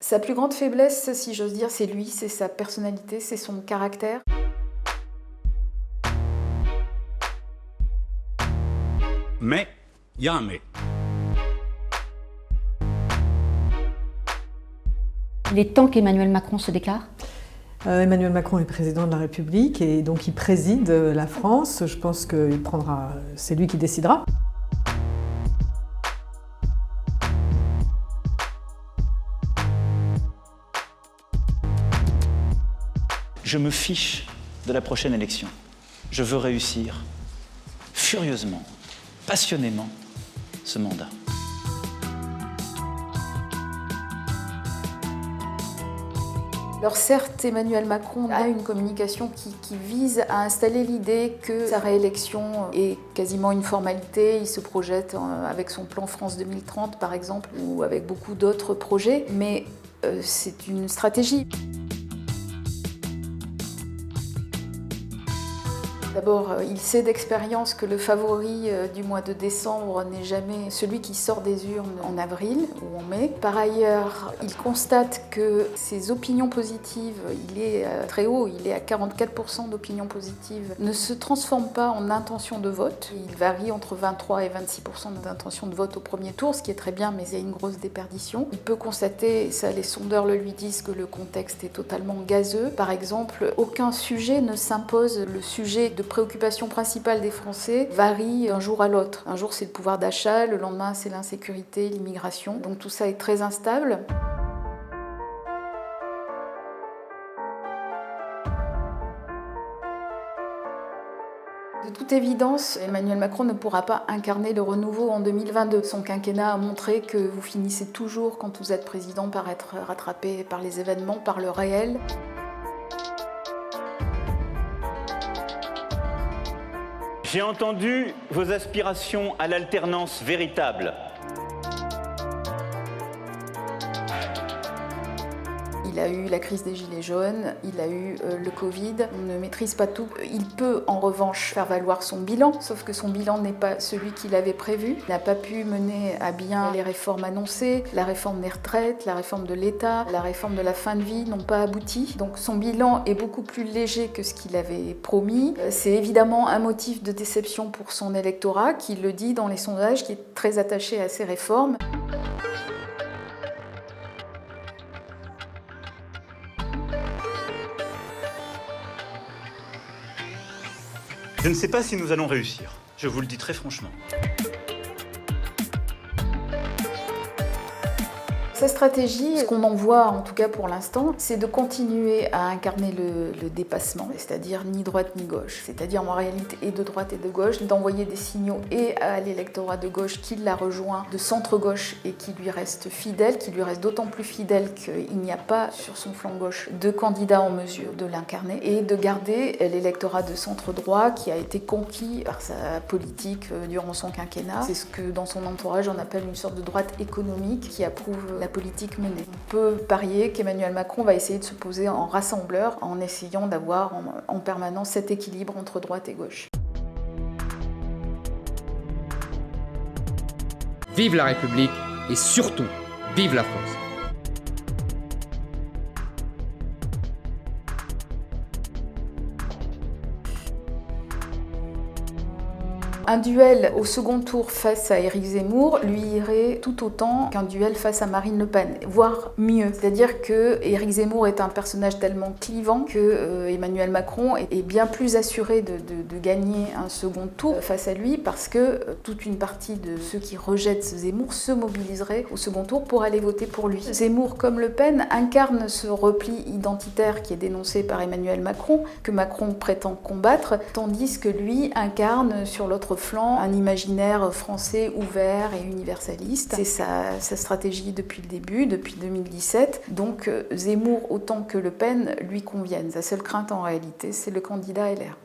Sa plus grande faiblesse, si j'ose dire, c'est lui, c'est sa personnalité, c'est son caractère. Mais, il y a un mais. Il est temps qu'Emmanuel Macron se déclare. Emmanuel Macron est président de la République et donc il préside la France. Je pense que c'est lui qui décidera. Je me fiche de la prochaine élection. Je veux réussir furieusement, passionnément, ce mandat. Alors certes, Emmanuel Macron a une communication qui vise à installer l'idée que sa réélection est quasiment une formalité. Il se projette avec son plan France 2030 par exemple, ou avec beaucoup d'autres projets, mais c'est une stratégie. D'abord, il sait d'expérience que le favori du mois de décembre n'est jamais celui qui sort des urnes en avril ou en mai. Par ailleurs, il constate que ses opinions positives, il est très haut, il est à 44% d'opinions positives, ne se transforment pas en intention de vote. Il varie entre 23 et 26% d'intention de vote au premier tour, ce qui est très bien, mais il y a une grosse déperdition. Il peut constater, et ça les sondeurs le lui disent, que le contexte est totalement gazeux. Par exemple, aucun sujet ne s'impose. Le sujet de préoccupation principale des Français varie d'un jour à l'autre. Un jour c'est le pouvoir d'achat, le lendemain c'est l'insécurité, l'immigration. Donc tout ça est très instable. De toute évidence, Emmanuel Macron ne pourra pas incarner le renouveau en 2022. Son quinquennat a montré que vous finissez toujours, quand vous êtes président, par être rattrapé par les événements, par le réel. J'ai entendu vos aspirations à l'alternance véritable. Il a eu la crise des Gilets jaunes, il a eu le Covid, on ne maîtrise pas tout. Il peut en revanche faire valoir son bilan, sauf que son bilan n'est pas celui qu'il avait prévu. Il n'a pas pu mener à bien les réformes annoncées, la réforme des retraites, la réforme de l'État, la réforme de la fin de vie n'ont pas abouti. Donc son bilan est beaucoup plus léger que ce qu'il avait promis. C'est évidemment un motif de déception pour son électorat, qui le dit dans les sondages, qui est très attaché à ces réformes. Je ne sais pas si nous allons réussir. Je vous le dis très franchement. Sa stratégie, ce qu'on en voit en tout cas pour l'instant, c'est de continuer à incarner le dépassement, c'est-à-dire ni droite ni gauche, c'est-à-dire en réalité et de droite et de gauche, d'envoyer des signaux et à l'électorat de gauche qui l'a rejoint, de centre-gauche et qui lui reste fidèle, qui lui reste d'autant plus fidèle qu'il n'y a pas sur son flanc gauche de candidat en mesure de l'incarner, et de garder l'électorat de centre-droit qui a été conquis par sa politique durant son quinquennat. C'est ce que dans son entourage on appelle une sorte de droite économique qui approuve la politique menée. On peut parier qu'Emmanuel Macron va essayer de se poser en rassembleur en essayant d'avoir en permanence cet équilibre entre droite et gauche. Vive la République et surtout, vive la France! Un duel au second tour face à Éric Zemmour lui irait tout autant qu'un duel face à Marine Le Pen, voire mieux. C'est-à-dire que Éric Zemmour est un personnage tellement clivant que Emmanuel Macron est bien plus assuré de gagner un second tour face à lui, parce que toute une partie de ceux qui rejettent Zemmour se mobiliseraient au second tour pour aller voter pour lui. Zemmour, comme Le Pen, incarne ce repli identitaire qui est dénoncé par Emmanuel Macron, que Macron prétend combattre, tandis que lui incarne sur l'autre flanc un imaginaire français ouvert et universaliste. C'est sa stratégie depuis le début, depuis 2017. Donc Zemmour autant que Le Pen lui conviennent. Sa seule crainte en réalité, c'est le candidat LR.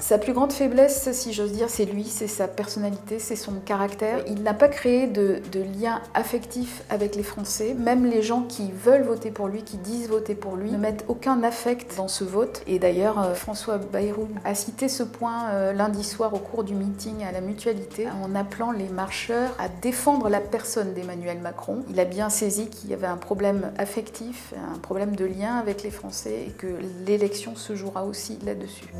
Sa plus grande faiblesse, si j'ose dire, c'est lui, c'est sa personnalité, c'est son caractère. Il n'a pas créé de lien affectif avec les Français. Même les gens qui veulent voter pour lui, qui disent voter pour lui, ne mettent aucun affect dans ce vote. Et d'ailleurs, François Bayrou a cité ce point lundi soir au cours du meeting à la Mutualité, en appelant les marcheurs à défendre la personne d'Emmanuel Macron. Il a bien saisi qu'il y avait un problème affectif, un problème de lien avec les Français et que l'élection se jouera aussi là-dessus.